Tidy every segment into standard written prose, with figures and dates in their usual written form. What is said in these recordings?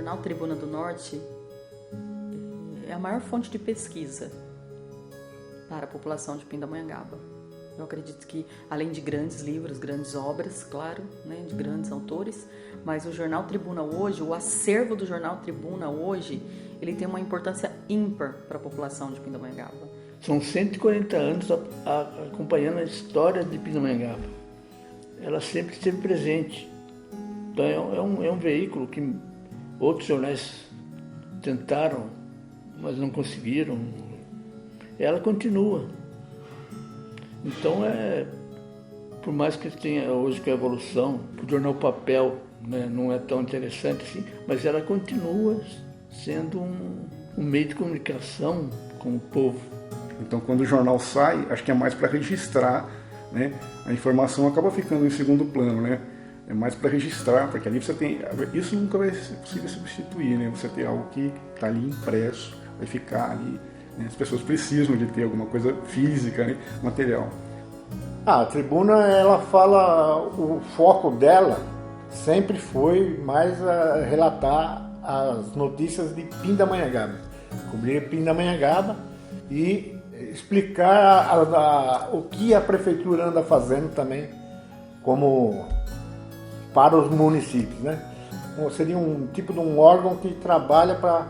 jornal Tribuna do Norte é a maior fonte de pesquisa para a população de Pindamonhangaba. Eu acredito que, além de grandes livros, grandes obras, claro, né, de grandes autores, mas o Jornal Tribuna hoje, o acervo do Jornal Tribuna hoje, ele tem uma importância ímpar para a população de Pindamonhangaba. São 140 anos acompanhando a história de Pindamonhangaba. Ela sempre esteve presente. Então é um veículo que outros jornais tentaram, mas não conseguiram. Ela continua. Então, por mais que tenha hoje com a evolução, o jornal papel, né, não é tão interessante assim, mas ela continua sendo um meio de comunicação com o povo. Então, quando o jornal sai, acho que é mais para registrar, né? A informação acaba ficando em segundo plano, né? É mais para registrar, porque ali você tem... Isso nunca vai ser possível substituir, né? Você tem algo que está ali impresso, vai ficar ali. As pessoas precisam de ter alguma coisa física, né, material. A Tribuna, ela fala, o foco dela sempre foi mais relatar as notícias de Pindamonhangaba. Cobrir Pindamonhangaba e explicar o que a prefeitura anda fazendo também, como para os municípios, né? Seria um tipo de um órgão que trabalha para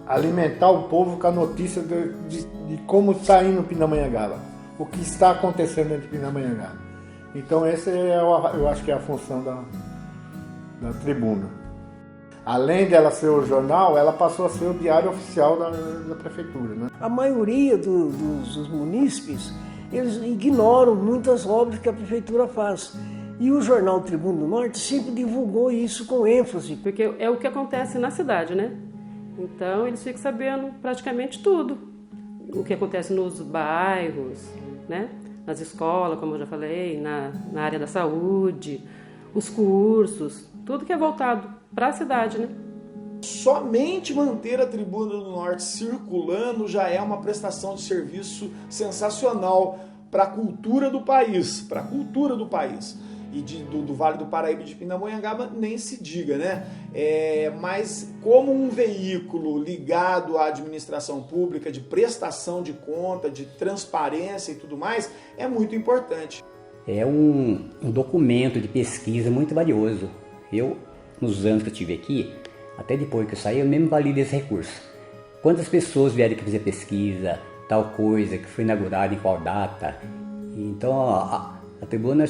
alimentar o povo com a notícia de como está indo Pindamonhangaba, o que está acontecendo dentro de Pindamonhangaba. Então essa eu acho que é a função da Tribuna. Além dela ser o jornal, ela passou a ser o diário oficial da prefeitura, né? A maioria dos munícipes, eles ignoram muitas obras que a prefeitura faz. E o jornal Tribuna do Norte sempre divulgou isso com ênfase. Porque é o que acontece na cidade, né? Então, eles ficam sabendo praticamente tudo. O que acontece nos bairros, né? Nas escolas, como eu já falei, na área da saúde, os cursos, tudo que é voltado para a cidade, né? Somente manter a Tribuna do Norte circulando já é uma prestação de serviço sensacional para a cultura do país, E do Vale do Paraíba e de Pindamonhangaba nem se diga, né? Mas como um veículo ligado à administração pública, de prestação de conta, de transparência e tudo mais, é muito importante. É um documento de pesquisa muito valioso. Eu, nos anos que eu estive aqui, até depois que eu saí, eu mesmo valido esse recurso. Quantas pessoas vieram aqui fazer pesquisa, tal coisa, que foi inaugurada em qual data. Então, a Tribuna,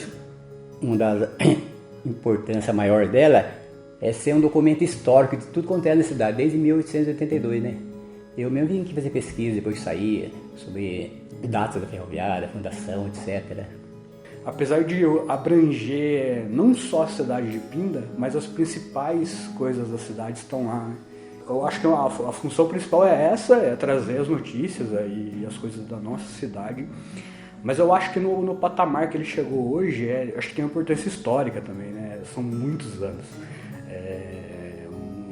uma das importância maior dela é ser um documento histórico de tudo quanto é na cidade, desde 1882, né? Eu mesmo vim aqui fazer pesquisa depois de sair, sobre datas da ferroviária, fundação, etc. Apesar de abranger não só a cidade de Pinda, mas as principais coisas da cidade estão lá, né? Eu acho que a função principal é essa, é trazer as notícias e as coisas da nossa cidade. Mas eu acho que no patamar que ele chegou hoje, acho que tem uma importância histórica também, né? São muitos anos.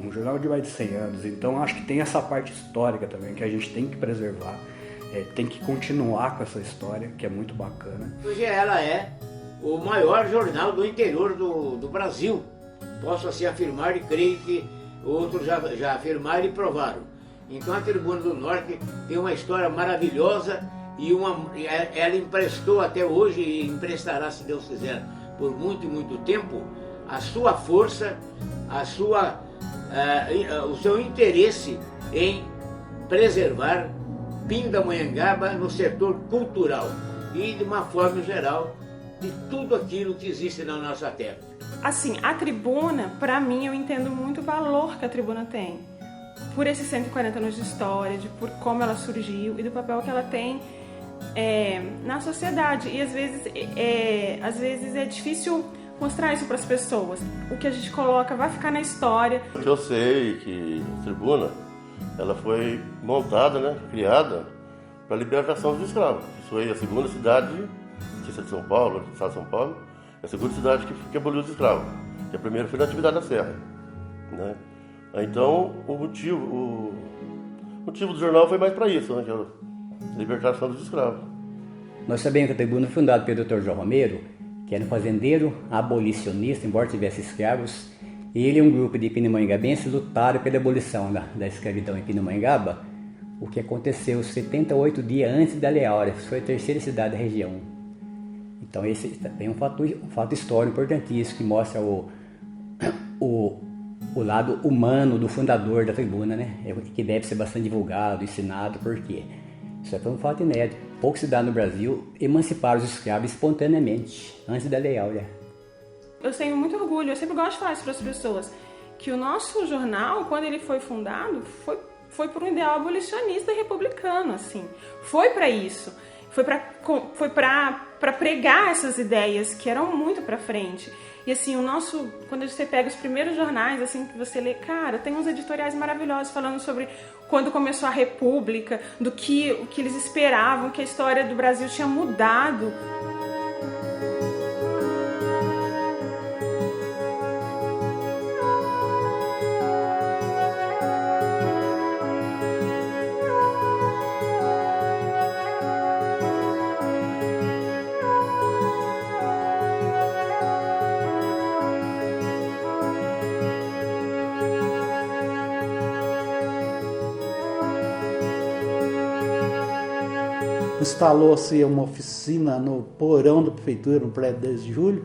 Um jornal de mais de 100 anos, então acho que tem essa parte histórica também, que a gente tem que preservar, tem que continuar com essa história, que é muito bacana. Hoje ela é o maior jornal do interior do Brasil. Posso assim afirmar e creio que outros já afirmaram e provaram. Então a Tribuna do Norte tem uma história maravilhosa, e ela emprestou até hoje e emprestará, se Deus quiser, por muito e muito tempo, a sua força, o seu interesse em preservar Pindamonhangaba no setor cultural e, de uma forma geral, de tudo aquilo que existe na nossa terra. Assim, a Tribuna, para mim, eu entendo muito o valor que a Tribuna tem. Por esses 140 anos de história, por como ela surgiu e do papel que ela tem na sociedade. E às vezes é difícil mostrar isso para as pessoas. O que a gente coloca vai ficar na história. Eu sei que a Tribuna, ela foi montada, né, criada para a libertação dos escravos. Isso foi a segunda cidade de São Paulo, do estado de São Paulo, a segunda cidade que aboliu os escravos. Que a primeira foi na Atividade da Serra, né? Então, o motivo do jornal foi mais para isso, né, que é a libertação dos escravos. Nós sabemos que a Tribuna foi fundada pelo Dr. João Romero, que era um fazendeiro abolicionista, embora tivesse escravos, Ele e um grupo de pindamonhangabenses lutaram pela abolição da escravidão em Pindamonhangaba, o que aconteceu 78 dias antes da Lei Áurea. Foi a terceira cidade da região. Então esse também é um fato histórico importantíssimo que mostra o lado humano do fundador da tribuna, né? Que deve ser bastante divulgado, ensinado, porque isso foi um fato inédito. Poucas cidades no Brasil emanciparam os escravos espontaneamente, antes da Lei Áurea. Eu tenho muito orgulho, eu sempre gosto de falar isso para as pessoas, que o nosso jornal, quando ele foi fundado, foi por um ideal abolicionista e republicano, assim. Foi para isso. Foi para pregar essas ideias que eram muito para frente. E assim, quando você pega os primeiros jornais, assim, que você lê, cara, tem uns editoriais maravilhosos falando sobre quando começou a República, o que eles esperavam, que a história do Brasil tinha mudado. Instalou-se uma oficina no porão da prefeitura, no prédio 10 de julho.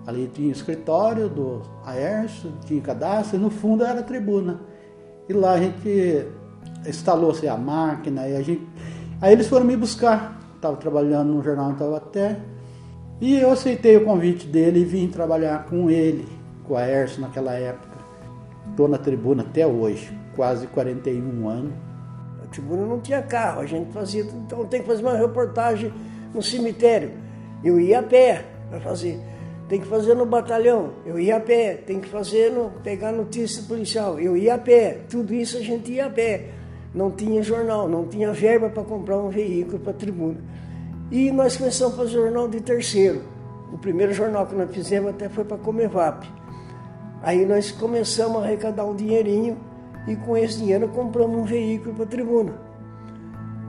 Ali tinha o escritório do Aércio, tinha cadastro, e no fundo era a tribuna. E lá a gente instalou-se a máquina, aí eles foram me buscar. Estava trabalhando no jornal em Taubaté, e eu aceitei o convite dele e vim trabalhar com ele, com o Aércio naquela época. Estou na tribuna até hoje, quase 41 anos. A tribuna não tinha carro, a gente fazia, então tem que fazer uma reportagem no cemitério. Eu ia a pé para fazer. Tem que fazer no batalhão, eu ia a pé. Tem que pegar notícia policial, eu ia a pé. Tudo isso a gente ia a pé. Não tinha jornal, não tinha verba para comprar um veículo para a tribuna. E nós começamos a fazer jornal de terceiro. O primeiro jornal que nós fizemos até foi para a Comevap. Aí nós começamos a arrecadar um dinheirinho e com esse dinheiro compramos um veículo para a tribuna.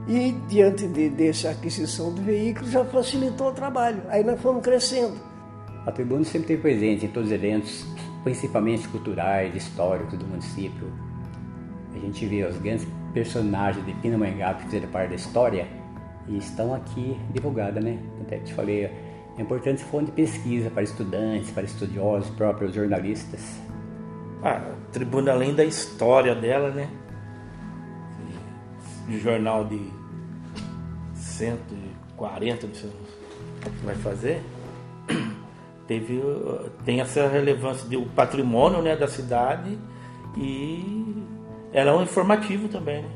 E diante dessa aquisição do veículo já facilitou o trabalho. Aí nós fomos crescendo. A tribuna sempre esteve presente em todos os eventos, principalmente culturais, históricos do município. A gente vê os grandes personagens de Pindamonhangaba que fizeram parte da história e estão aqui divulgadas, né? Até que te falei, é importante fonte de pesquisa para estudantes, para estudiosos, próprios jornalistas. A tribuna, além da história dela, né? De jornal de 140, não sei o que vai fazer, tem essa relevância do patrimônio, né, da cidade, e ela é um informativo também, né?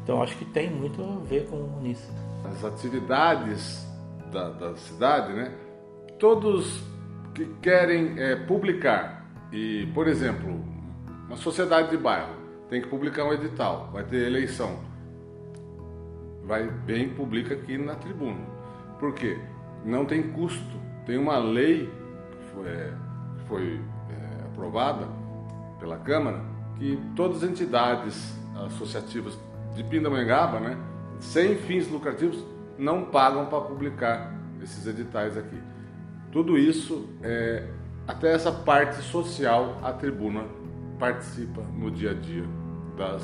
Então acho que tem muito a ver com isso. As atividades da cidade, né? Todos que querem publicar. E, por exemplo, uma sociedade de bairro tem que publicar um edital, vai ter eleição. Vem e publica aqui na tribuna. Por quê? Não tem custo. Tem uma lei que foi aprovada pela Câmara que todas as entidades associativas de Pindamonhangaba, né, sem fins lucrativos, não pagam para publicar esses editais aqui. Tudo isso até essa parte social, a tribuna participa no dia a dia das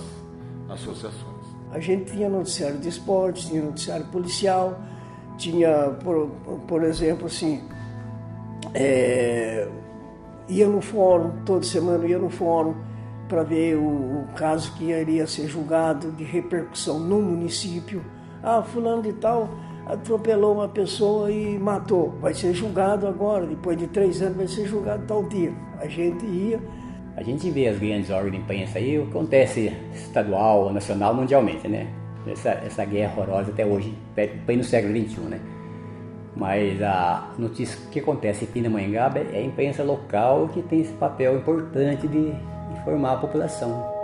associações. A gente tinha noticiário de esporte, tinha noticiário policial, tinha, por exemplo, assim, ia no fórum, toda semana ia no fórum para ver o caso que iria ser julgado de repercussão no município. Ah, fulano de tal atropelou uma pessoa e matou. Vai ser julgado agora, depois de 3 anos vai ser julgado tal dia. A gente ia. A gente vê as grandes órgãos de imprensa aí, acontece estadual, nacional, mundialmente, né? Essa guerra horrorosa até hoje, bem no século XXI, né? Mas a notícia que acontece em Pindamonhangaba é a imprensa local que tem esse papel importante de informar a população.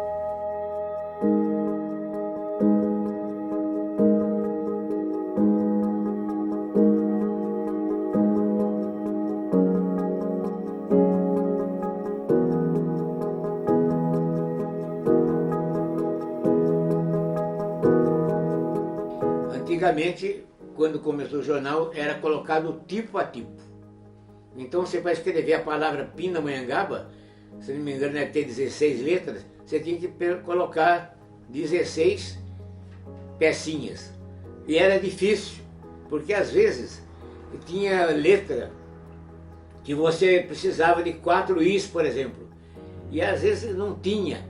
Antigamente, quando começou o jornal, era colocado tipo a tipo. Então você vai escrever a palavra Pindamonhangaba, se não me engano deve ter 16 letras, você tinha que colocar 16 pecinhas. E era difícil, porque às vezes tinha letra que você precisava de 4 Is, por exemplo, e às vezes não tinha.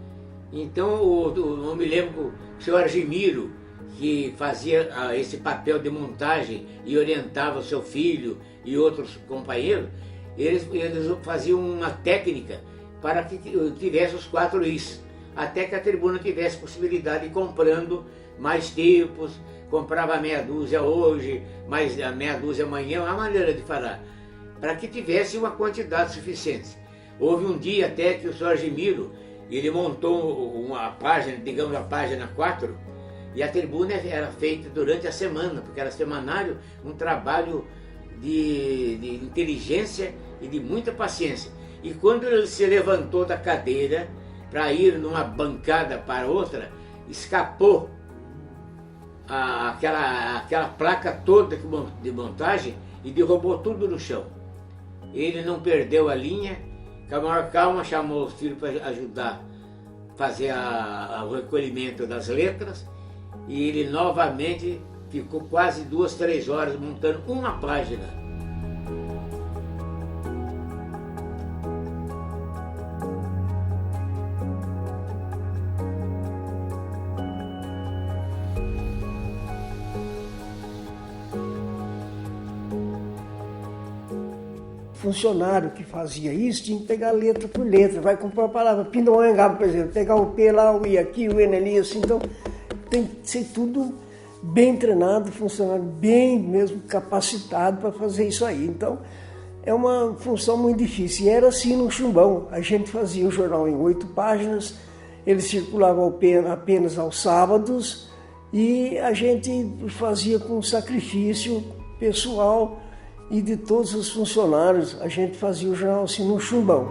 Então, eu me lembro o senhor Argimiro, que fazia esse papel de montagem e orientava o seu filho e outros companheiros, eles faziam uma técnica para que tivesse os 4 Is, até que a tribuna tivesse possibilidade de ir comprando mais tipos, comprava meia dúzia hoje, mais meia dúzia amanhã, uma maneira de falar, para que tivesse uma quantidade suficiente. Houve um dia até que o senhor Argimiro, ele montou uma página, digamos a página 4, e a tribuna era feita durante a semana, porque era semanário, um trabalho de inteligência e de muita paciência. E quando ele se levantou da cadeira para ir numa bancada para outra, escapou aquela placa toda de montagem e derrubou tudo no chão. Ele não perdeu a linha, com a maior calma chamou os filhos para ajudar a fazer o recolhimento das letras, e ele novamente ficou quase 2, 3 horas montando uma página. Funcionário que fazia isso tinha que pegar letra por letra, vai comprar a palavra Pindamonhangaba, por exemplo, pegar o P lá, o I aqui, o N ali, assim, então tem que ser tudo bem treinado, funcionário bem mesmo capacitado para fazer isso aí. Então é uma função muito difícil. E era assim no Chumbão, a gente fazia o jornal em 8 páginas, ele circulava apenas aos sábados e a gente fazia com sacrifício pessoal e de todos os funcionários, a gente fazia o jornal assim no Chumbão.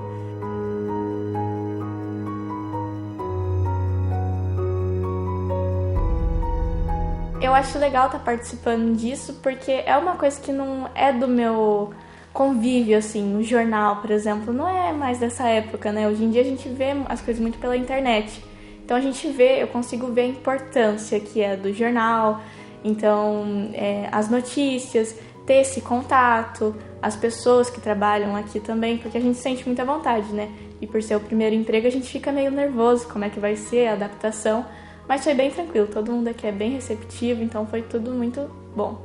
Eu acho legal estar participando disso, porque é uma coisa que não é do meu convívio, assim, o jornal, por exemplo, não é mais dessa época, né? Hoje em dia a gente vê as coisas muito pela internet. Então eu consigo ver a importância que é do jornal, então as notícias, ter esse contato, as pessoas que trabalham aqui também, porque a gente sente muita vontade, né? E por ser o primeiro emprego a gente fica meio nervoso, como é que vai ser a adaptação, mas foi bem tranquilo, todo mundo aqui é bem receptivo, então foi tudo muito bom.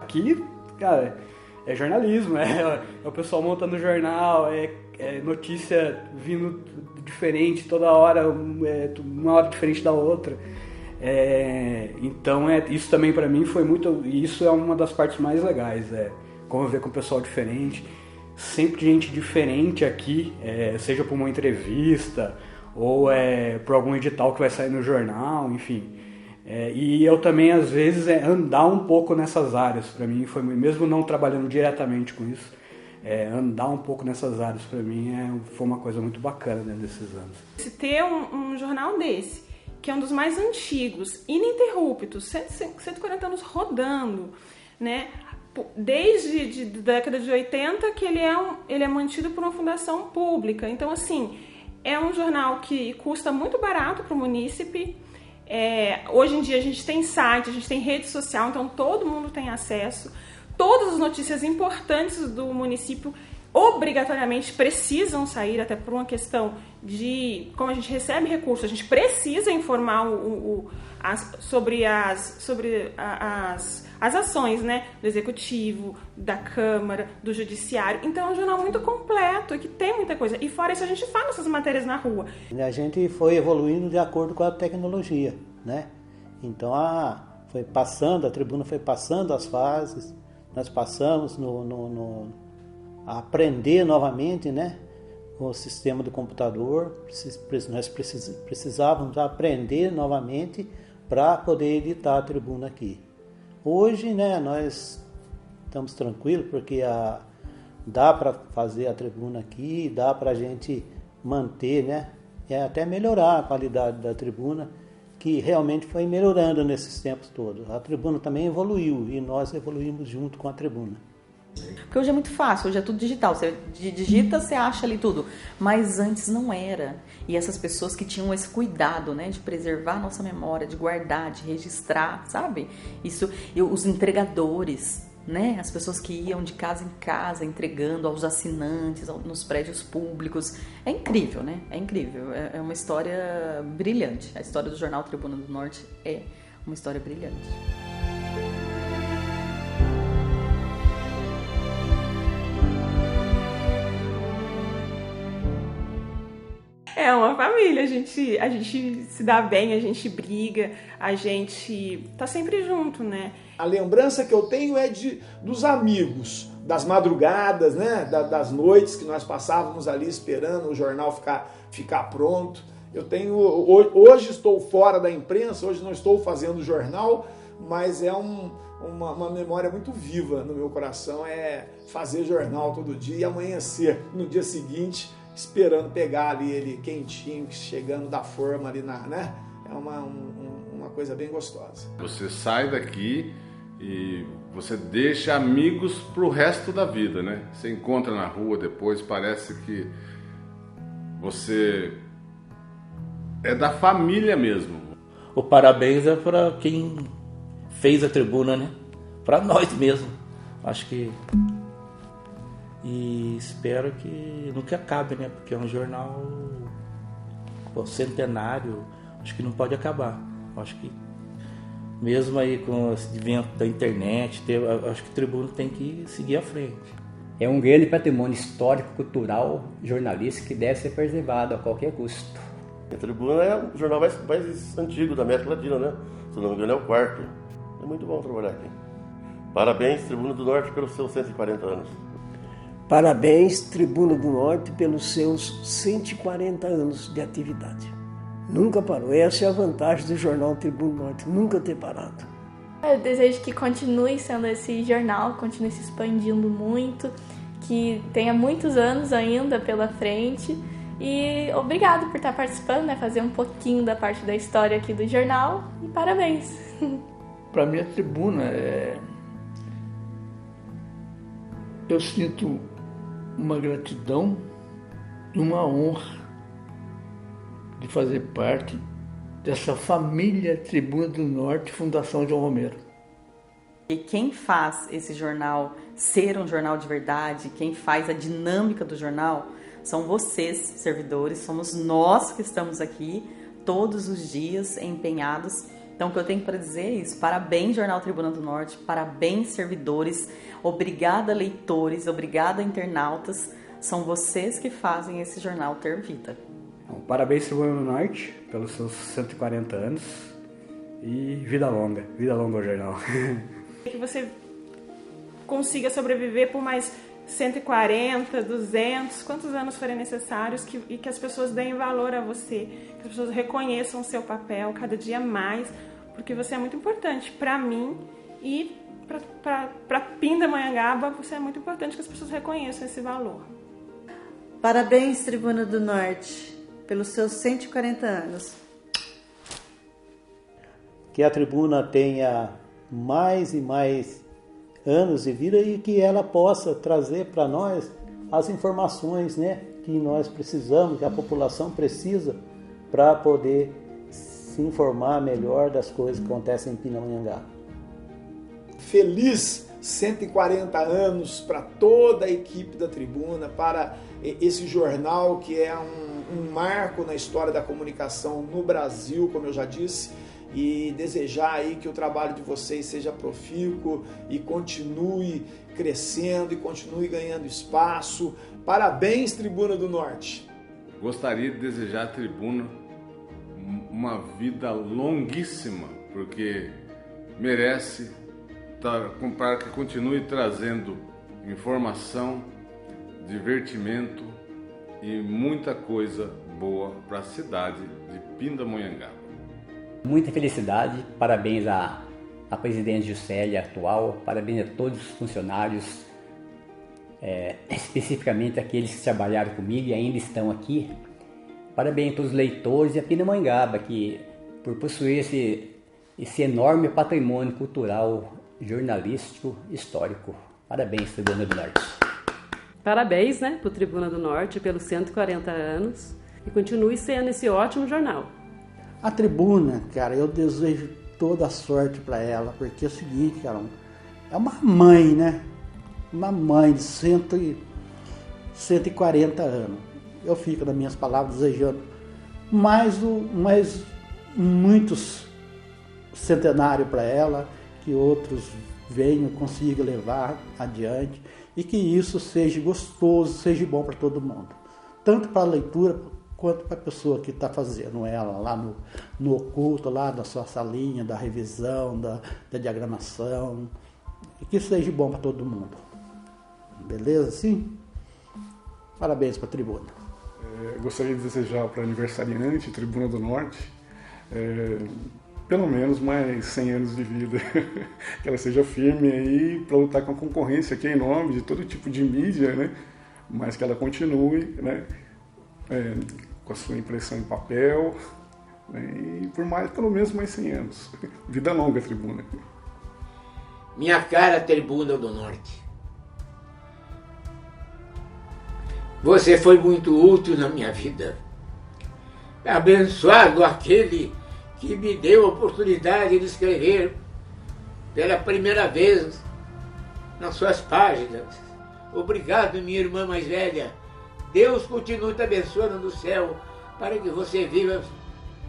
Aqui, cara, é jornalismo, é o pessoal montando jornal, é notícia vindo diferente toda hora, uma hora diferente da outra. Então isso também para mim foi muito, e isso é uma das partes mais legais, conviver com o pessoal diferente, sempre gente diferente aqui, seja por uma entrevista ou por algum edital que vai sair no jornal, enfim. E eu também às vezes andar um pouco nessas áreas, para mim foi, mesmo não trabalhando diretamente com isso, andar um pouco nessas áreas para mim foi uma coisa muito bacana, né, desses anos. Se ter um jornal desse, que é um dos mais antigos, ininterruptos, 140 anos rodando, né? Desde a década de 80 que ele é mantido por uma fundação pública. Então, assim, é um jornal que custa muito barato para o munícipe. Hoje em dia a gente tem site, a gente tem rede social, então todo mundo tem acesso. Todas as notícias importantes do município obrigatoriamente precisam sair, até por uma questão de como a gente recebe recursos, a gente precisa informar sobre as ações, né, do Executivo, da Câmara, do Judiciário. Então é um jornal muito completo, que tem muita coisa. E fora isso a gente faz nossas matérias na rua. A gente foi evoluindo de acordo com a tecnologia, né? Então a tribuna foi passando as fases, nós passamos a aprender novamente, né, com o sistema do computador. Nós precisávamos aprender novamente para poder editar a tribuna aqui. Hoje, né, nós estamos tranquilos porque dá para fazer a tribuna aqui, dá para a gente manter, né, até melhorar a qualidade da tribuna, que realmente foi melhorando nesses tempos todos. A tribuna também evoluiu e nós evoluímos junto com a tribuna. Porque hoje é muito fácil, hoje é tudo digital. Você digita, você acha ali tudo. Mas antes não era. E essas pessoas que tinham esse cuidado, né, de preservar a nossa memória, de guardar, de registrar, sabe? Isso, os entregadores, né? As pessoas que iam de casa em casa entregando aos assinantes, nos prédios públicos. É incrível, né? É incrível. É uma história brilhante. A história do jornal Tribuna do Norte é uma história brilhante. É uma família, a gente se dá bem, a gente briga, a gente tá sempre junto, né? A lembrança que eu tenho é dos amigos, das madrugadas, né? Das noites que nós passávamos ali esperando o jornal ficar pronto. Eu tenho, hoje estou fora da imprensa, hoje não estou fazendo jornal, mas é uma memória muito viva no meu coração, é fazer jornal todo dia e amanhecer no dia seguinte, esperando pegar ali ele quentinho, chegando da forma ali né? É uma coisa bem gostosa. Você sai daqui e você deixa amigos pro resto da vida, né? Você encontra na rua depois, parece que você é da família mesmo. O parabéns é para quem fez a tribuna, né? Para nós mesmo. Acho que... E espero que nunca acabe, né? Porque é um jornal centenário, acho que não pode acabar. Acho que mesmo aí com esse advento da internet, acho que o Tribuna tem que seguir à frente. É um grande patrimônio histórico, cultural, jornalístico que deve ser preservado a qualquer custo. A Tribuna é o jornal mais antigo da América Latina, né? Se não me engano é o 4º. É muito bom trabalhar aqui. Parabéns, Tribuna do Norte, pelos seus 140 anos. Parabéns, Tribuna do Norte, pelos seus 140 anos de atividade. Nunca parou. Essa é a vantagem do jornal Tribuna do Norte, nunca ter parado. Eu desejo que continue sendo esse jornal, continue se expandindo muito, que tenha muitos anos ainda pela frente. E obrigado por estar participando, né? Fazer um pouquinho da parte da história aqui do jornal. E parabéns! Para mim, a Tribuna eu sinto uma gratidão e uma honra de fazer parte dessa família Tribuna do Norte, Fundação João Romero. E quem faz esse jornal ser um jornal de verdade, quem faz a dinâmica do jornal, são vocês, servidores, somos nós que estamos aqui todos os dias empenhados. Então, o que eu tenho para dizer é isso. Parabéns, Jornal Tribuna do Norte, parabéns, servidores, obrigada, leitores, obrigada, internautas. São vocês que fazem esse jornal ter vida. Então, parabéns, Tribuna do Norte, pelos seus 140 anos e vida longa ao jornal. Que você consiga sobreviver por mais 140, 200, quantos anos forem necessários, e que as pessoas deem valor a você, que as pessoas reconheçam o seu papel cada dia mais, porque você é muito importante para mim e para Pindamonhangaba, você é muito importante que as pessoas reconheçam esse valor. Parabéns, Tribuna do Norte, pelos seus 140 anos. Que a Tribuna tenha mais e mais anos de vida e que ela possa trazer para nós as informações, né, que nós precisamos, que a população precisa para poder se informar melhor das coisas que acontecem em Pindamonhangaba. Feliz 140 anos para toda a equipe da Tribuna, para esse jornal que é um marco na história da comunicação no Brasil, como eu já disse, e desejar aí que o trabalho de vocês seja profícuo e continue crescendo e continue ganhando espaço. Parabéns, Tribuna do Norte! Gostaria de desejar à Tribuna uma vida longuíssima, porque merece, para que continue trazendo informação, divertimento e muita coisa boa para a cidade de Pindamonhangaba. Muita felicidade, parabéns à presidente Juscelia atual, parabéns a todos os funcionários, especificamente aqueles que trabalharam comigo e ainda estão aqui. Parabéns a todos os leitores e a Pindamonhangaba, que por possuir esse enorme patrimônio cultural, jornalístico, histórico. Parabéns, Tribuna do Norte. Parabéns, né, para o Tribuna do Norte pelos 140 anos e continue sendo esse ótimo jornal. A Tribuna, cara, eu desejo toda a sorte para ela, porque é o seguinte, cara, é uma mãe, né? Uma mãe de 140 anos. Eu fico, nas minhas palavras, desejando mais muitos centenários para ela, que outros venham, consigam levar adiante e que isso seja gostoso, seja bom para todo mundo. Tanto para a leitura quanto para a pessoa que está fazendo ela lá no oculto, lá na sua salinha, da revisão, da diagramação, e que seja bom para todo mundo. Beleza, sim? Parabéns para a Tribuna. Gostaria de desejar para a aniversariante, Tribuna do Norte, pelo menos mais 100 anos de vida. Que ela seja firme aí para lutar com a concorrência aqui em nome de todo tipo de mídia, né? Mas que ela continue, né? Com a sua impressão em papel, né? E por pelo menos mais 100 anos. Vida longa, Tribuna. Minha cara Tribuna do Norte, você foi muito útil na minha vida. Abençoado aquele que me deu a oportunidade de escrever pela primeira vez nas suas páginas. Obrigado, minha irmã mais velha. Deus continue te abençoando no céu, para que você viva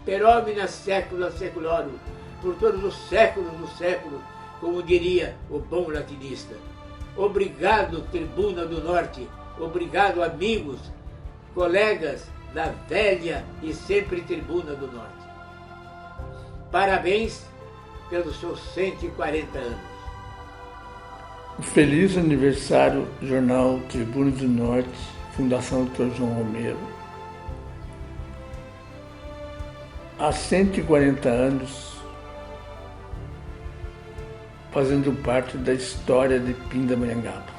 per omnia saecula saeculorum, por todos os séculos dos séculos, como diria o bom latinista. Obrigado, Tribuna do Norte. Obrigado, amigos, colegas da velha e sempre Tribuna do Norte. Parabéns pelos seus 140 anos. Feliz aniversário, Jornal Tribuna do Norte, Fundação Dr. João Romero. Há 140 anos, fazendo parte da história de Pindamonhangaba.